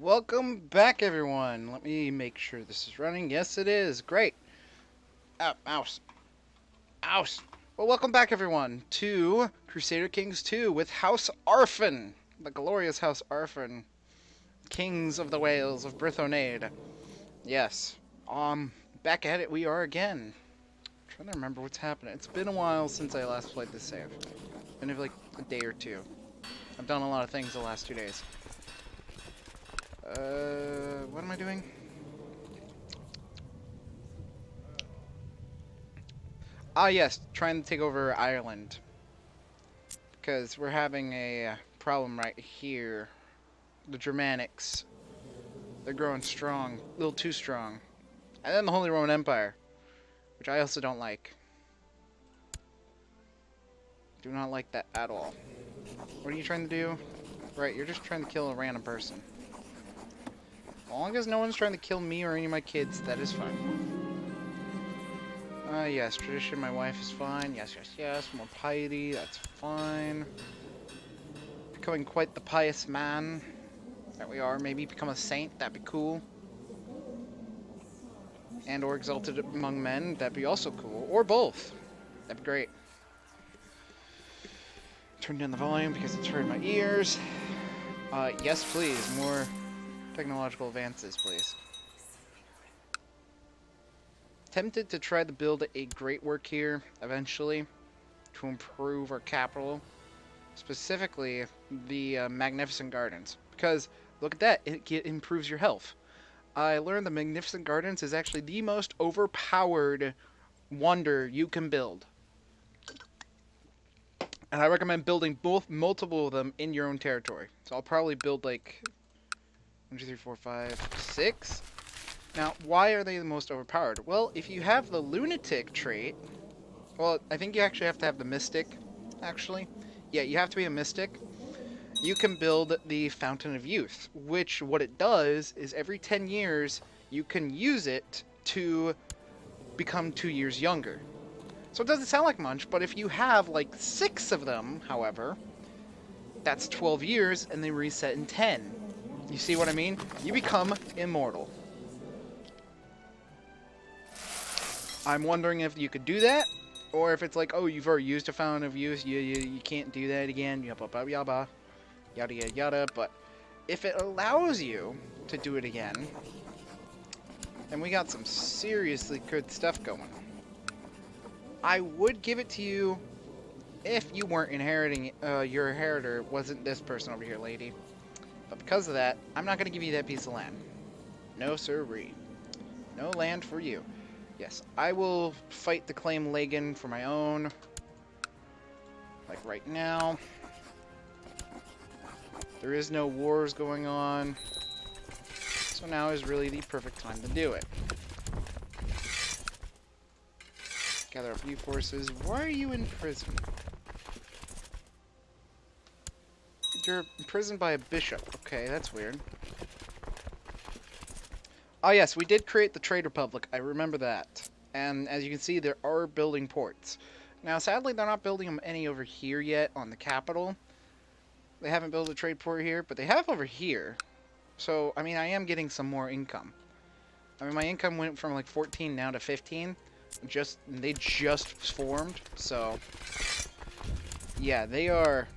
Welcome back, everyone. Let me make sure this is running. Yes, it is. Great. Mouse. Mouse. Well, welcome back, everyone, to Crusader Kings 2 with House Arfon. The glorious House Arfon. Kings of the Whales of Brythonade. Yes. Back at it we are again. I'm trying to remember what's happening. It's been a while since I last played this save. Been like a day or two. I've done a lot of things the last 2 days. What am I doing? Ah, yes, trying to take over Ireland. Because we're having a problem right here. The Germanics. They're growing strong. A little too strong. And then the Holy Roman Empire. Which I also don't like. Do not like that at all. What are you trying to do? Right, you're just trying to kill a random person. As long as no one's trying to kill me or any of my kids, that is fine. Yes, tradition, my wife is fine. Yes, yes, yes. More piety, that's fine. Becoming quite the pious man that we are. Maybe become a saint, that'd be cool. And or exalted among men, that'd be also cool. Or both. That'd be great. Turn down the volume because it's hurting my ears. Yes, please. More technological advances, please. Tempted to try to build a great work here eventually to improve our capital, specifically the Magnificent Gardens, because look at that, it improves your health. I learned the Magnificent Gardens is actually the most overpowered wonder you can build, and I recommend building multiple of them in your own territory. So I'll probably build like 1, 2, 3, 4, 5, 6. Now, why are they the most overpowered? Well, if you have the Lunatic trait, well, I think you actually have to have the Mystic, actually. Yeah, you have to be a Mystic. You can build the Fountain of Youth, which what it does is every 10 years, you can use it to become 2 years younger. So it doesn't sound like much, but if you have like 6 of them, however, that's 12 years, and they reset in 10. You see what I mean? You become immortal. I'm wondering if you could do that, or if it's like, oh, you've already used a Fountain of Youth, you can't do that again, yada yada yada yada. But if it allows you to do it again, then we got some seriously good stuff going. I would give it to you if you weren't inheriting, your inheritor wasn't this person over here, lady. But because of that, I'm not going to give you that piece of land. No sirree. No land for you. Yes, I will fight to claim Lagan for my own. Like right now. There is no wars going on. So now is really the perfect time to do it. Gather up new forces. Why are you in prison? You're imprisoned by a bishop. Okay, that's weird. Oh yes, we did create the Trade Republic. I remember that. And as you can see, there are building ports. Now, sadly, they're not building them any over here yet on the capital. They haven't built a trade port here, but they have over here. So, I mean, I am getting some more income. I mean, my income went from like 14 now to 15. They just formed, so yeah, they are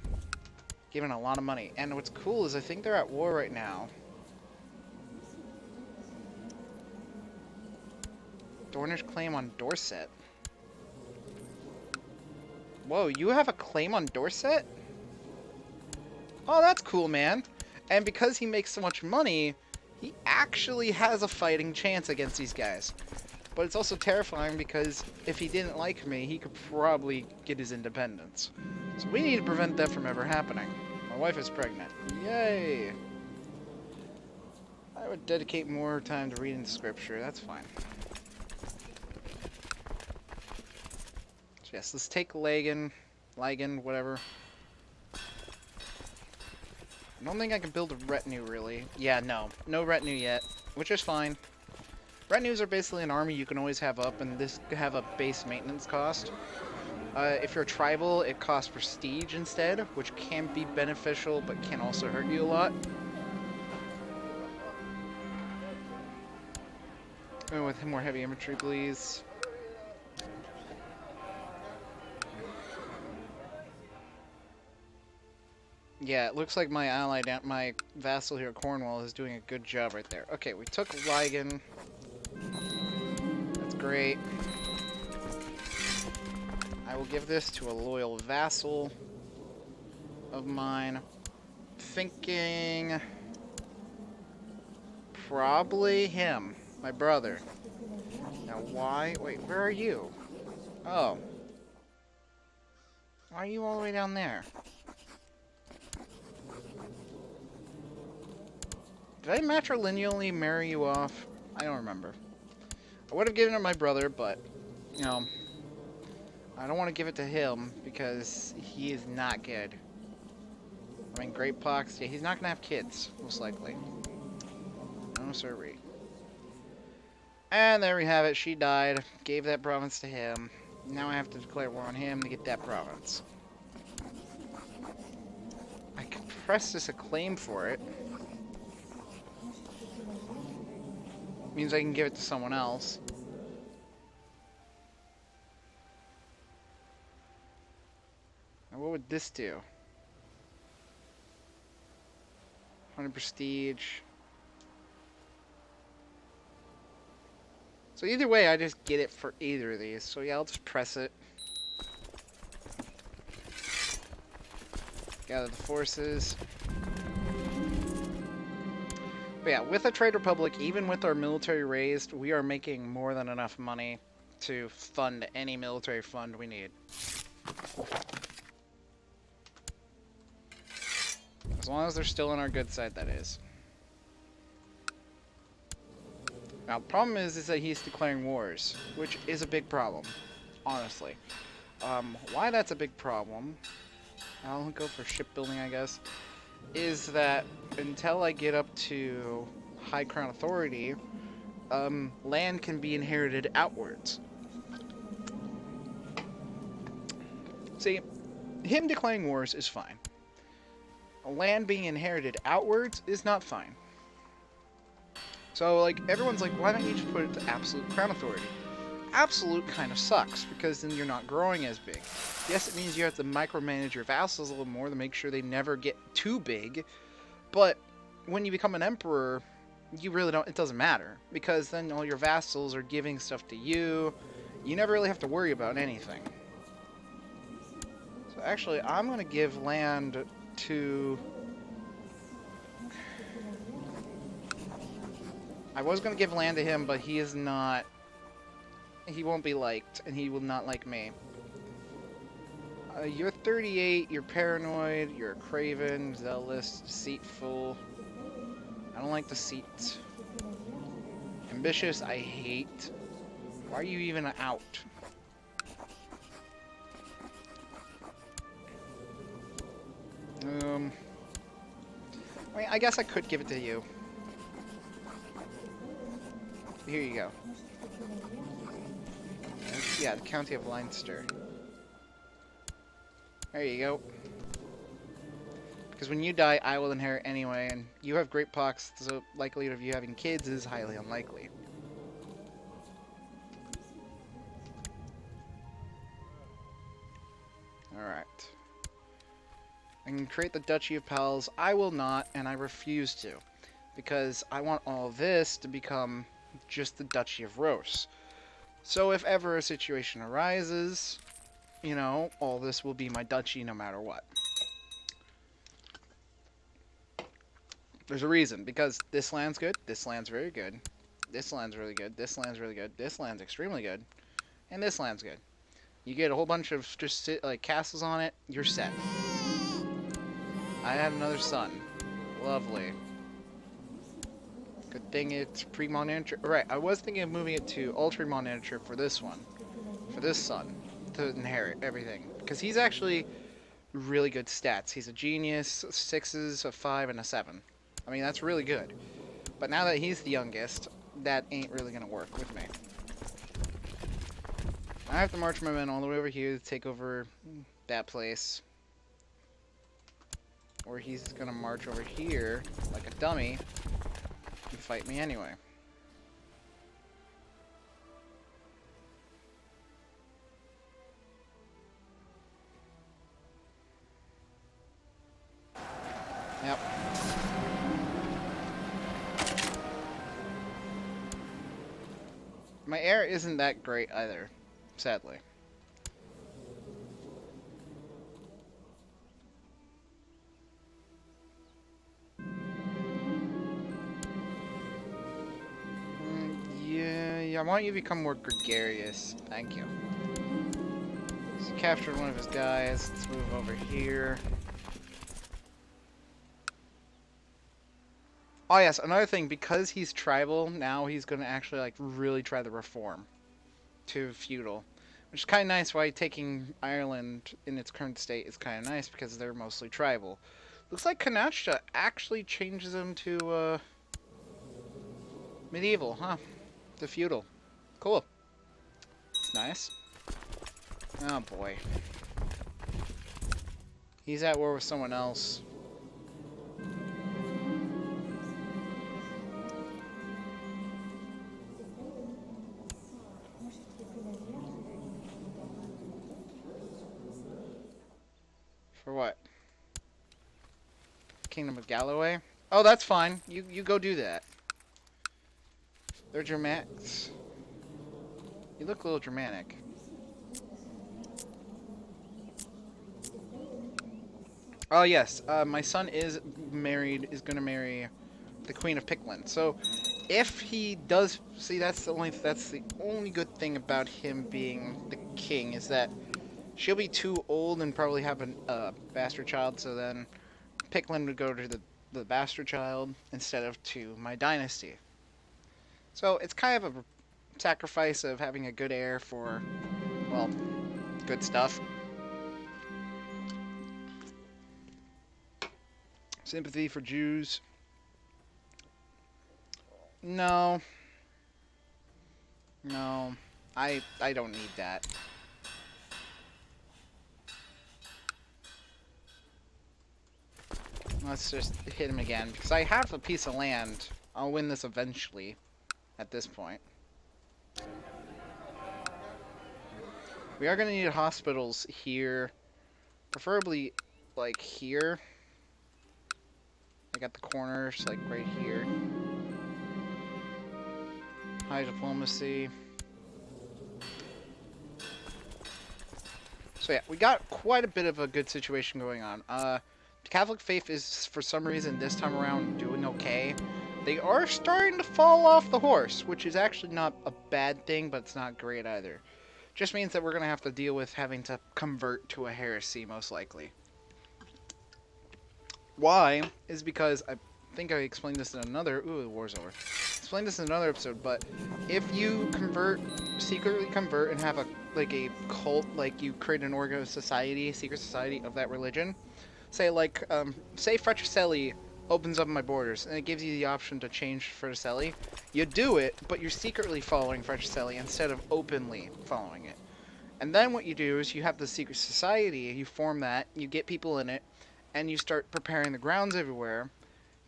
giving a lot of money. And what's cool is I think they're at war right now. Dornish claim on Dorset. Whoa, you have a claim on Dorset? Oh, that's cool, man. And because he makes so much money, he actually has a fighting chance against these guys. But it's also terrifying because if he didn't like me, he could probably get his independence. So we need to prevent that from ever happening. My wife is pregnant. Yay! I would dedicate more time to reading the scripture. That's fine. So yes, let's take Lagan, whatever. I don't think I can build a retinue, really. Yeah, no retinue yet, which is fine. Retinues are basically an army you can always have up, and this could have a base maintenance cost. If you're a tribal, it costs prestige instead, which can be beneficial, but can also hurt you a lot. Oh, with more heavy infantry, please. Yeah, it looks like my ally, my vassal here, Cornwall, is doing a good job right there. Okay, we took Ligon. That's great. I will give this to a loyal vassal of mine. Thinking probably him, my brother. Now why? Wait, where are you? Oh. Why are you all the way down there? Did I matrilineally marry you off? I don't remember. I would have given it to my brother, but, you know, I don't want to give it to him because he is not good. I mean, Great Pox, yeah, he's not going to have kids, most likely. No, sirree. And there we have it. She died. Gave that province to him. Now I have to declare war on him to get that province. I could press this acclaim for it. Means I can give it to someone else. Now what would this do? 100 prestige. So either way, I just get it for either of these. So yeah, I'll just press it. Gather the forces. But yeah, with a trade republic, even with our military raised, we are making more than enough money to fund any military fund we need. As long as they're still on our good side, that is. Now, the problem is that he's declaring wars, which is a big problem, honestly. Why that's a big problem, I'll go for shipbuilding, I guess, is that until I get up to High Crown Authority, land can be inherited outwards. See, him declaring wars is fine. Land being inherited outwards is not fine. So, like, everyone's like, why don't you just put it to absolute crown authority? Absolute kind of sucks, because then you're not growing as big. Yes, it means you have to micromanage your vassals a little more to make sure they never get too big, but when you become an emperor, you really don't, it doesn't matter, because then all your vassals are giving stuff to you. You never really have to worry about anything. So actually, I'm going to give land to... I was going to give land to him, but he is not... He won't be liked, and he will not like me. You're 38, you're paranoid, you're a craven, zealous, deceitful. I don't like deceit. Ambitious, I hate. Why are you even out? I mean, I guess I could give it to you. Here you go. Yeah, the County of Leinster. There you go. Because when you die, I will inherit anyway, and you have Great Pox, so likelihood of you having kids is highly unlikely. Alright. I can create the Duchy of Pals. I will not, and I refuse to. Because I want all this to become just the Duchy of Rose. So if ever a situation arises, you know, all this will be my duchy no matter what. There's a reason, because this land's good, this land's very good, this land's really good, this land's really good, this land's extremely good, and this land's good. You get a whole bunch of just like castles on it, you're set. I have another son. Lovely. Good thing it's pre-mod miniature. Right, I was thinking of moving it to ultra-mod miniature for this one. For this son. To inherit everything. Because he's actually really good stats. He's a genius, 6s, a 5, and a 7. I mean, that's really good. But now that he's the youngest, that ain't really going to work with me. I have to march my men all the way over here to take over that place. Or he's going to march over here like a dummy and fight me anyway. My air isn't that great either, sadly. Yeah, I want you to become more gregarious. Thank you. So captured one of his guys. Let's move over here. Oh yes, another thing, because he's tribal, now he's gonna actually like really try to reform to feudal. Which is kinda nice why taking Ireland in its current state is kinda nice because they're mostly tribal. Looks like Kanachta actually changes them to medieval, huh? To feudal. Cool. It's nice. Oh boy. He's at war with someone else. For what? Kingdom of Galloway? Oh, that's fine. You go do that. They're Germanics. You look a little Germanic. Oh yes, my son is gonna marry the Queen of Pickland. So, if he does, see, that's the only good thing about him being the king is that she'll be too old and probably have a bastard child. So then, Pickland would go to the bastard child instead of to my dynasty. So it's kind of a sacrifice of having a good heir for, well, good stuff. Sympathy for Jews. No. No. I don't need that. Let's just hit him again. Because I have a piece of land. I'll win this eventually. At this point. We are going to need hospitals here. Preferably, like, here. Like, at the corners. Like, right here. High diplomacy. So yeah, we got quite a bit of a good situation going on. The Catholic faith is, for some reason, this time around doing okay. They are starting to fall off the horse, which is actually not a bad thing, but it's not great either. Just means that we're going to have to deal with having to convert to a heresy, most likely. Why? Is because I think I explained this in another... Ooh, the war's over. Explained this in another episode, but if you secretly convert and have a cult, like you create an organ society, secret society of that religion, say Fraticelli opens up my borders and it gives you the option to change Fraticelli, you do it, but you're secretly following Fraticelli instead of openly following it. And then what you do is you have the secret society, you form that, you get people in it, and you start preparing the grounds everywhere,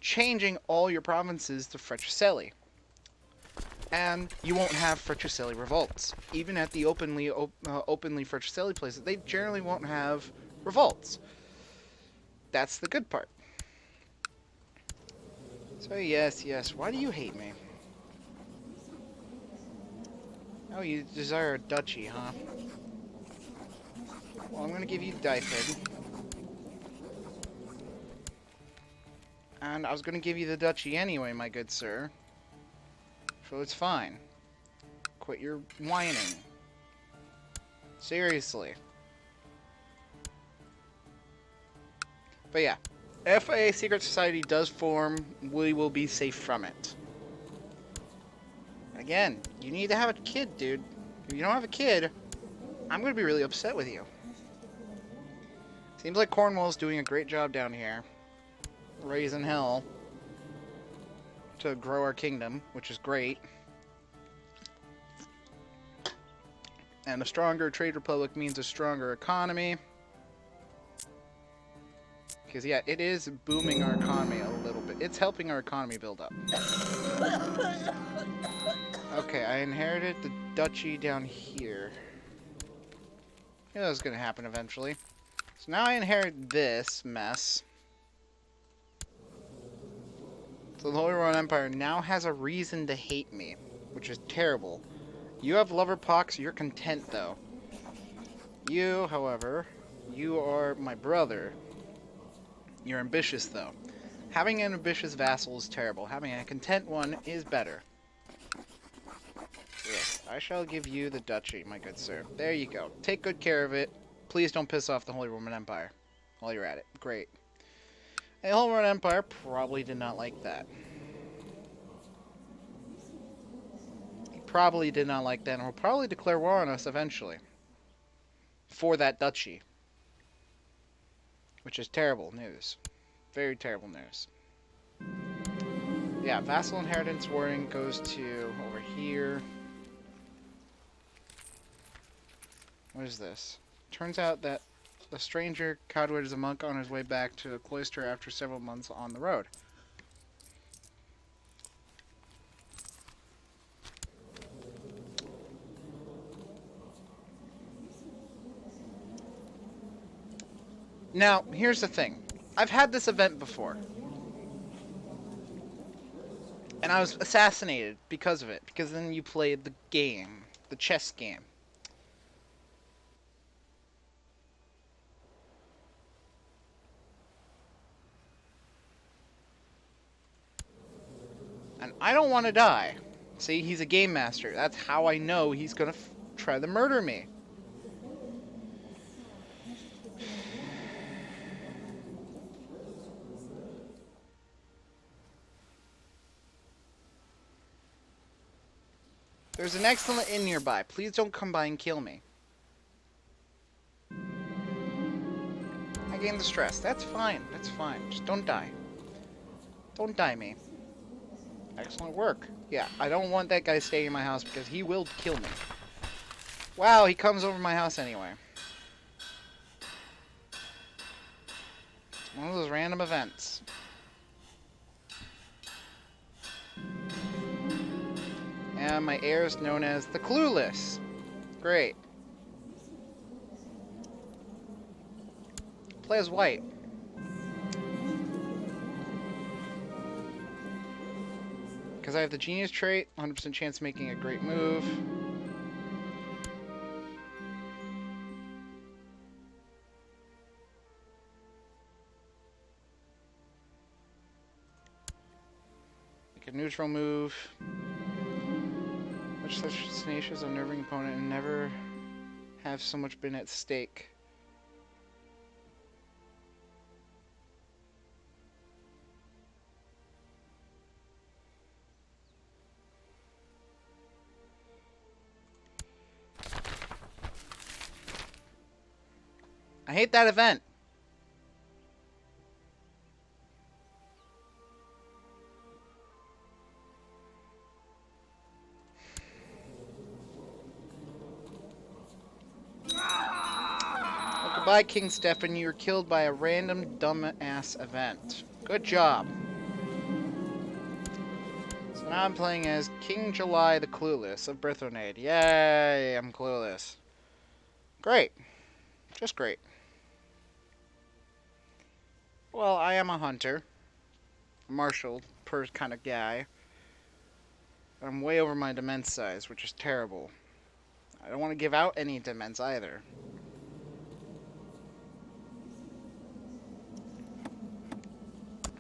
changing all your provinces to Fraticelli. And you won't have Fraticelli revolts. Even at the openly Fraticelli places, they generally won't have revolts. That's the good part. So yes, why do you hate me? Oh, you desire a duchy, huh? Well, I'm gonna give you Dyfed. And I was gonna give you the duchy anyway, my good sir. So it's fine. Quit your whining. Seriously. But yeah, if a secret society does form, we will be safe from it. Again, you need to have a kid, dude. If you don't have a kid, I'm going to be really upset with you. Seems like Cornwall's doing a great job down here. Raising hell. To grow our kingdom, which is great. And a stronger trade republic means a stronger economy. Because, yeah, it is booming our economy a little bit. It's helping our economy build up. Okay, I inherited the duchy down here. I knew that was going to happen eventually. So now I inherit this mess. So the Holy Roman Empire now has a reason to hate me, which is terrible. You have lover pox, you're content though. You, however, you are my brother. You're ambitious though. Having an ambitious vassal is terrible. Having a content one is better. Yes, I shall give you the duchy, my good sir. There you go. Take good care of it. Please don't piss off the Holy Roman Empire while you're at it. Great. The Holy Roman Empire probably did not like that. Probably did not like that and will probably declare war on us eventually. For that duchy. Which is terrible news. Very terrible news. Yeah, vassal inheritance warning goes to over here. What is this? Turns out that the stranger Codwood is a monk on his way back to the cloister after several months on the road. Now, here's the thing. I've had this event before. And I was assassinated because of it. Because then you played the game. The chess game. And I don't want to die. See, he's a game master. That's how I know he's going to try to murder me. There's an excellent inn nearby. Please don't come by and kill me. I gained the stress. That's fine. That's fine. Just don't die. Don't die me. Excellent work. Yeah, I don't want that guy staying in my house because he will kill me. Wow, he comes over my house anyway. It's one of those random events. And my heir is known as the Clueless. Great. Play as white. Because I have the genius trait, 100% chance of making a great move. Make a neutral move. Much such tenacious, unnerving opponent and never have so much been at stake. I hate that event. Well, goodbye, King Stefan. You were killed by a random dumbass event. Good job. So now I'm playing as King July the Clueless of Brythonade. Yay, I'm clueless. Great. Just great. Well, I am a hunter. A martial kind of guy. I'm way over my demence size, which is terrible. I don't want to give out any demence either.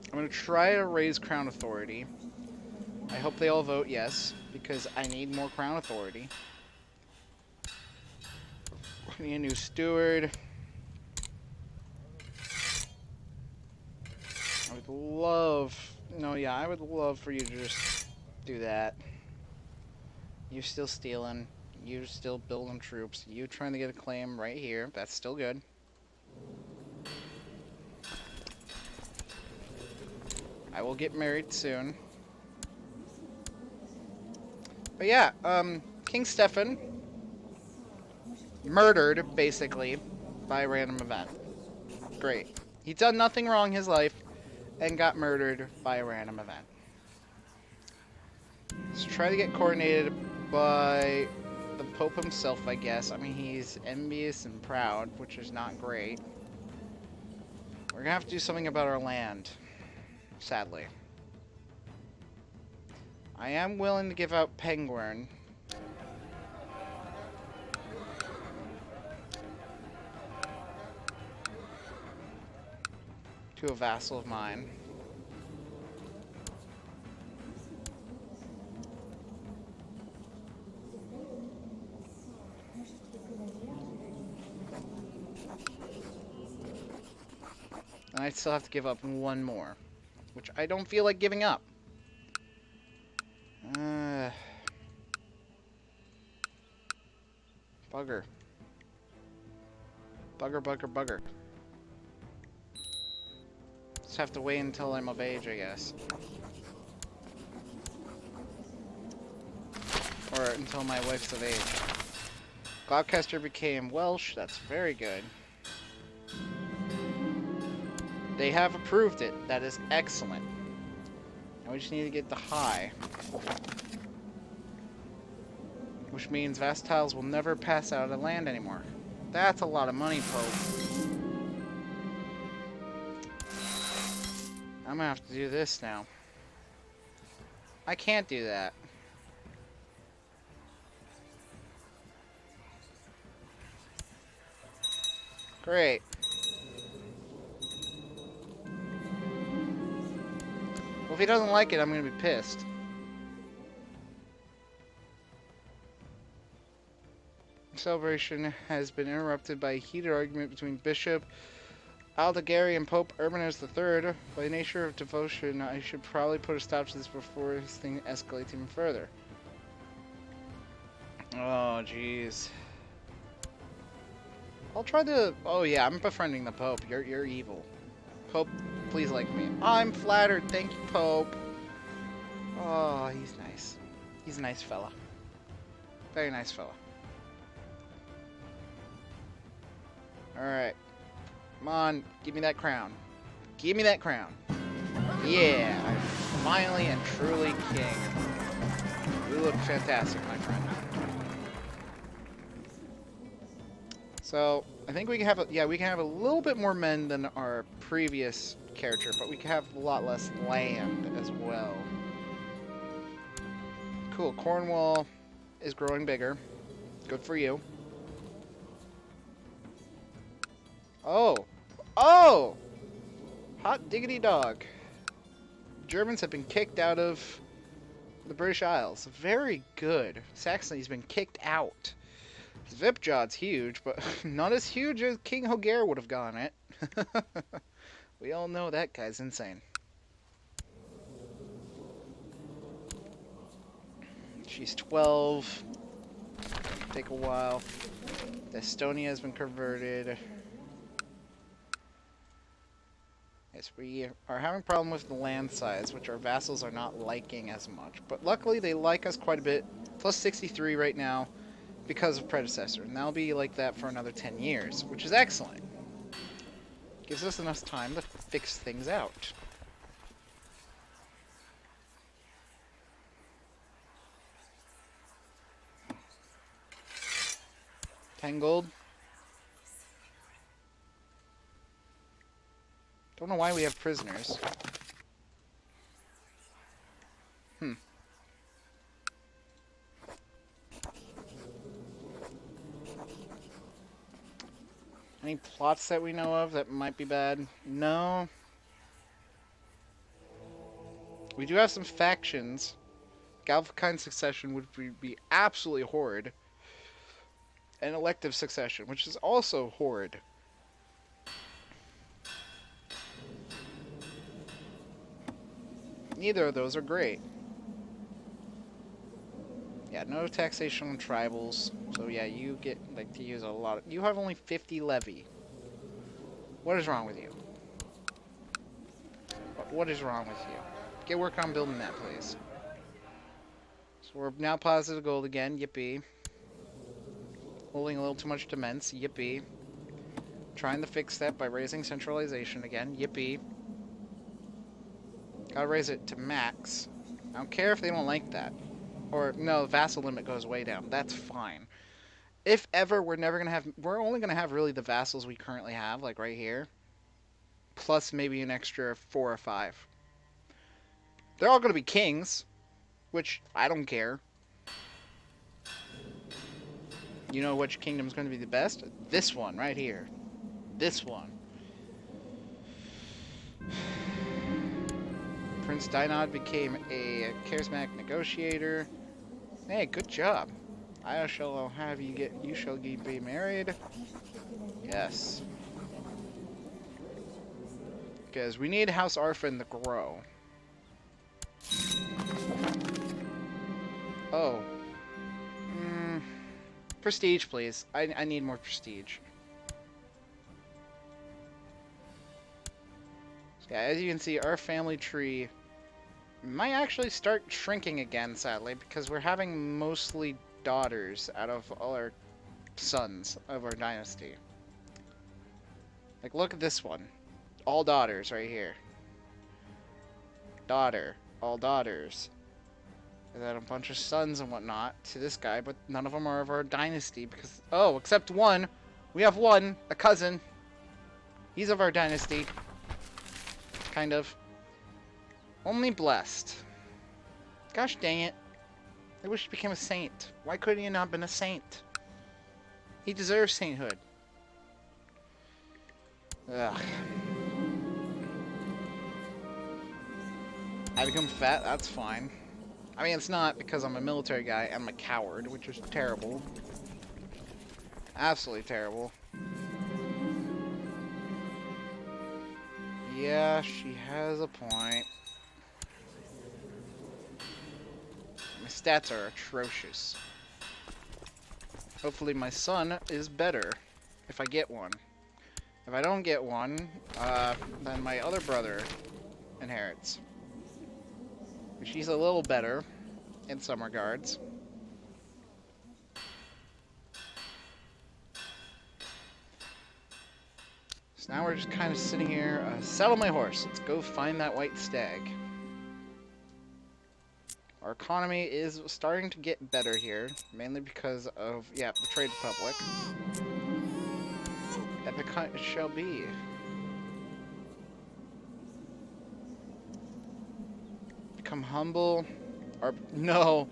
I'm going to try to raise crown authority. I hope they all vote yes, because I need more crown authority. I need a new steward. I would love... No, yeah, I would love for you to just do that. You still stealing. You still building troops. You trying to get a claim right here. That's still good. I will get married soon. But yeah, King Stefan murdered, basically, by a random event. Great. He's done nothing wrong in his life and got murdered by a random event. Let's try to get coordinated by the Pope himself, I guess. I mean, he's envious and proud, which is not great. We're gonna have to do something about our land, sadly. I am willing to give out Penguin. to a vassal of mine. And I still have to give up one more, which I don't feel like giving up. Bugger. Bugger, bugger, bugger. Just have to wait until I'm of age, I guess. Or until my wife's of age. Gloucester became Welsh. That's very good. They have approved it. That is excellent. And we just need to get the high. Which means vassals will never pass out of land anymore. That's a lot of money, Pope. I'm gonna have to do this now. I can't do that. Great. Well, if he doesn't like it, I'm gonna be pissed. Celebration has been interrupted by a heated argument between Bishop Aldegari and Pope Urbanus III. By the nature of devotion, I should probably put a stop to this before this thing escalates even further. Oh, jeez. I'll try to... Oh, yeah, I'm befriending the Pope. You're evil. Pope, please like me. I'm flattered. Thank you, Pope. Oh, he's nice. He's a nice fella. Very nice fella. Alright. Come on, give me that crown. Give me that crown. Yeah, I'm finally and truly king. You look fantastic, my friend. So, I think we can have we can have a little bit more men than our previous character, but we can have a lot less land as well. Cool, Cornwall is growing bigger. Good for you. Oh! Oh! Hot diggity dog. Germans have been kicked out of the British Isles. Very good. Saxony's been kicked out. Zvipjod's huge, but not as huge as King Hogair would have gone it. We all know that guy's insane. She's 12. Take a while. Estonia has been converted. Yes, we are having a problem with the land size, which our vassals are not liking as much. But luckily, they like us quite a bit. Plus 63 right now because of predecessor. And that'll be like that for another 10 years, which is excellent. Gives us enough time to fix things out. Tangled. Don't know why we have prisoners. Any plots that we know of that might be bad? No. We do have some factions. Galvakine succession would be absolutely horrid. And elective succession, which is also horrid. Neither of those are great. Yeah, no taxation on tribals. So yeah, you get like to use a lot of... You have only 50 levy. What is wrong with you? What is wrong with you? Get work on building that, please. So we're now positive gold again. Yippee. Holding a little too much demence. Yippee. Trying to fix that by raising centralization again. Yippee. Gotta raise it to max. I don't care if they don't like that. Or, no, the vassal limit goes way down. That's fine. If ever, we're never gonna have... We're only gonna have really the vassals we currently have, like right here. Plus maybe an extra 4 or 5. They're all gonna be kings. Which, I don't care. You know which kingdom's gonna be the best? This one, right here. This one. Prince Dynod became a charismatic negotiator. Hey, good job. I shall have you get. You shall be married. Yes. Because we need House Arfon to grow. Oh. Prestige, please. I need more prestige. So yeah, as you can see, our family tree might actually start shrinking again, sadly, because we're having mostly daughters out of all our sons of our dynasty. Like, look at this one. All daughters right here. Daughter. All daughters. And then a bunch of sons and whatnot to this guy, but none of them are of our dynasty because... Oh, except one. We have one. A cousin. He's of our dynasty. Kind of. Only blessed. Gosh dang it. I wish he became a saint. Why couldn't he not been a saint? He deserves sainthood. Ugh. I become fat? That's fine. I mean, it's not because I'm a military guy. I'm a coward, which is terrible. Absolutely terrible. Yeah, she has a point. My stats are atrocious. Hopefully my son is better, if I get one. If I don't get one, then my other brother inherits. She's a little better, in some regards. So now we're just kind of sitting here. Saddle my horse. Let's go find that white stag. Our economy is starting to get better here, mainly because of, yeah, the Trade Republic. Epic hunt it shall be. Become humble. No.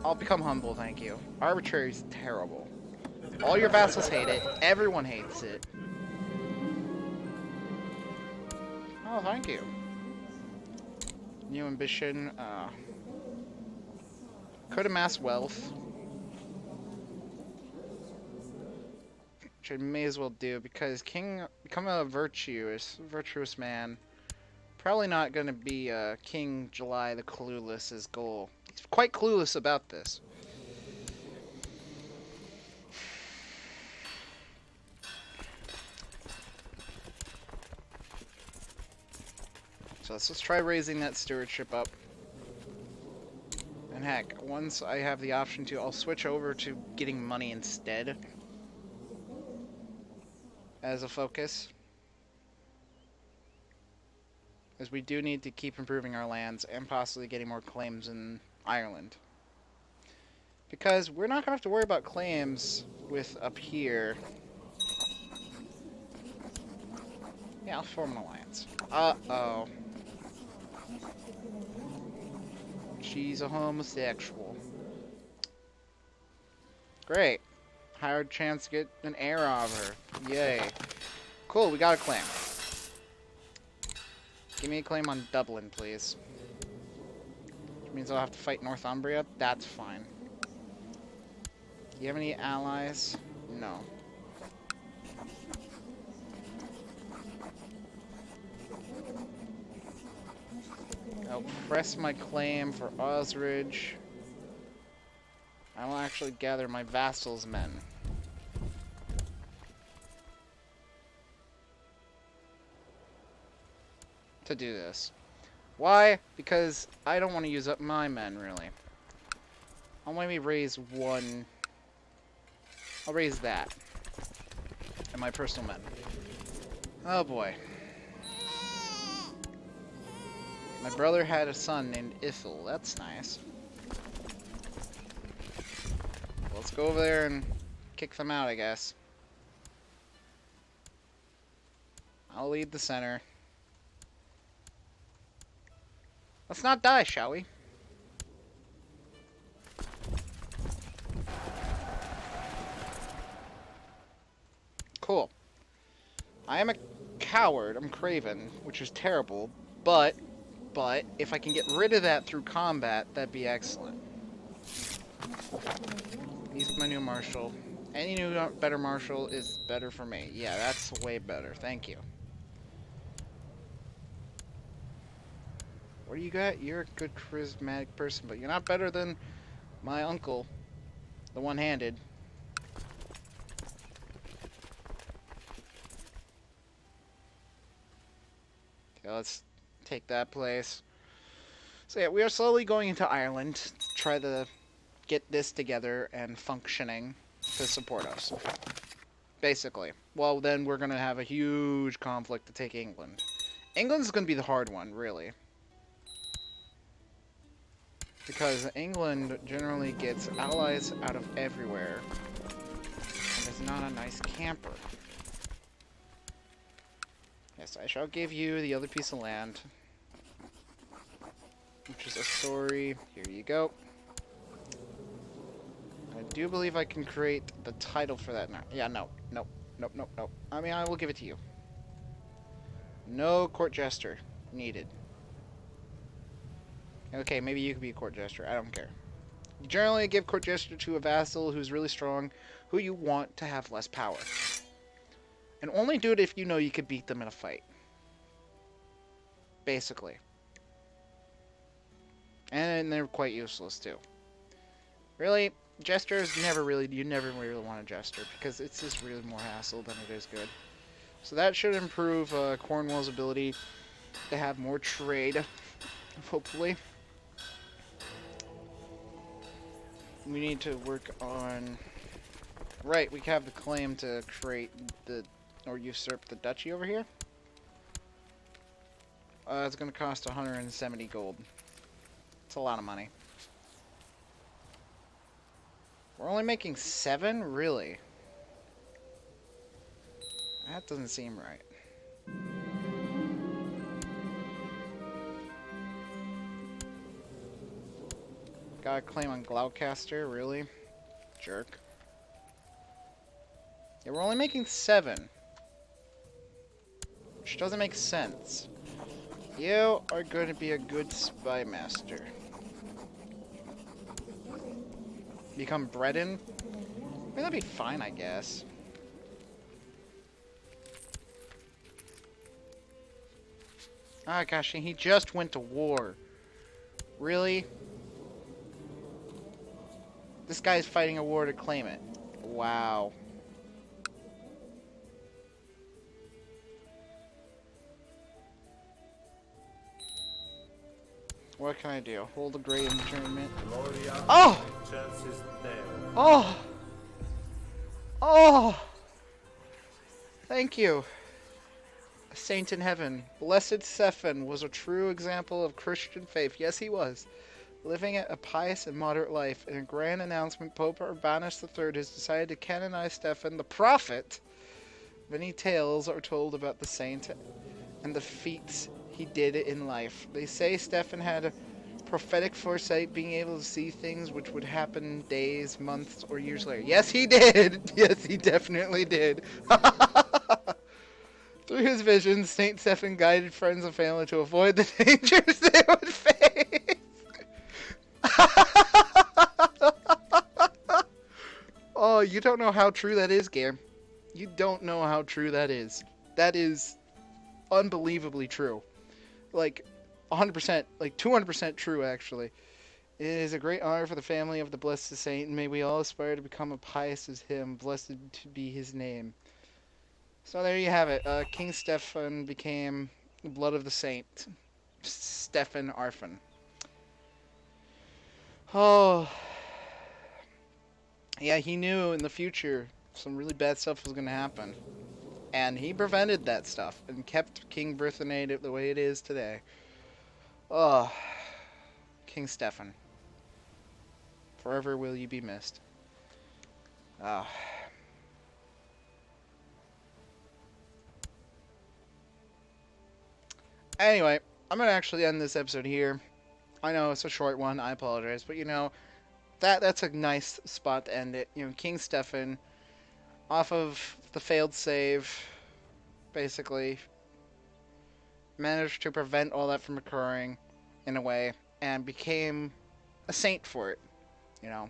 I'll become humble, thank you. Arbitrary is terrible. All your vassals hate it. Everyone hates it. Oh, thank you. New ambition. Could amass wealth. Which I may as well do, because become a virtuous man. Probably not going to be King July the Clueless's goal. He's quite clueless about this. So let's try raising that stewardship up. And heck, once I have the option to, I'll switch over to getting money instead. As a focus. As we do need to keep improving our lands and possibly getting more claims in Ireland. Because we're not going to have to worry about claims with up here. Yeah, I'll form an alliance. Uh-oh. She's a homosexual. Great. Higher chance to get an heir of her. Yay. Cool, we got a claim. Give me a claim on Dublin, please. Which means I'll have to fight Northumbria. That's fine. Do you have any allies? No. I'll press my claim for Osridge. I will actually gather my vassals' men. To do this. Why? Because I don't want to use up my men, really. I'll maybe raise one. I'll raise that. And my personal men. Oh boy. My brother had a son named Ithil. That's nice. Let's go over there and kick them out, I guess. I'll lead the center. Let's not die, shall we? Cool. I am a coward. I'm craven, which is terrible, but But if I can get rid of that through combat, that'd be excellent. He's my new marshal. Any new better marshal is better for me. Yeah, that's way better. Thank you. What do you got? You're a good charismatic person, but you're not better than my uncle, the one-handed. Okay, let's take that place. So yeah, we are slowly going into Ireland to try to get this together and functioning to support us. Basically. Well, then we're going to have a huge conflict to take England. England's going to be the hard one, really. Because England generally gets allies out of everywhere. And is not a nice camper. Yes, I shall give you the other piece of land. Which is a story. Here you go. I do believe I can create the title for that now. Yeah, no. Nope. Nope, nope, nope. I mean, I will give it to you. No court jester needed. Okay, maybe you could be a court jester. I don't care. Generally, give court jester to a vassal who's really strong, who you want to have less power. And only do it if you know you could beat them in a fight. Basically. And they're quite useless, too. Really, jesters you never really want a jester, because it's just really more hassle than it is good. So that should improve Cornwall's ability to have more trade, hopefully. We need to work on... Right, we have the claim to create or usurp the duchy over here. It's going to cost 170 gold. It's a lot of money. We're only making 7? Really? That doesn't seem right. Got a claim on Gloucester, really? Jerk. Yeah, we're only making 7. Which doesn't make sense. You are going to be a good spy master. Become Breton? I mean, that'd be fine, I guess. Ah, gosh, he just went to war. Really? This guy's fighting a war to claim it. Wow. What can I do? Hold a great internment. Oh! Oh! Oh! Thank you. A saint in heaven. Blessed Stephen was a true example of Christian faith. Yes, he was. Living a pious and moderate life. In a grand announcement, Pope Urbanus III has decided to canonize Stephen the prophet. Many tales are told about the saint and the feats he did in life. They say Stephen had a prophetic foresight, being able to see things which would happen days, months, or years later. Yes, he did! Yes, he definitely did. Through his visions, Saint Stephen guided friends and family to avoid the dangers they would face. Oh, you don't know how true that is, game. You don't know how true that is. That is unbelievably true. Like, 100%, like 200% true, actually. It is a great honor for the family of the blessed saint, and may we all aspire to become as pious as him. Blessed to be his name. So there you have it. King Stephen became the blood of the saint. Stephen Arfon. Oh. Yeah, he knew in the future some really bad stuff was going to happen. And he prevented that stuff and kept King Brithanate the way it is today. Oh. King Stephen. Forever will you be missed. Oh. Anyway, I'm going to actually end this episode here. I know it's a short one, I apologize, but you know, that's a nice spot to end it. You know, King Stephen, off of the failed save, basically, managed to prevent all that from occurring. in a way, and became a saint for it, you know.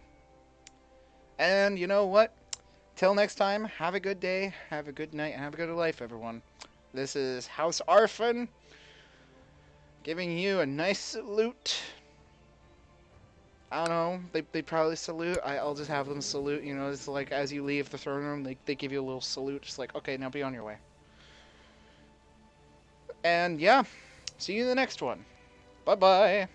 And you know what? Till next time, have a good day, have a good night, and have a good life, everyone. This is House Arfon, giving you a nice salute. I don't know, they probably salute. I'll just have them salute, you know, it's like as you leave the throne room, they give you a little salute, just like, okay, now be on your way. And yeah, see you in the next one. Bye-bye.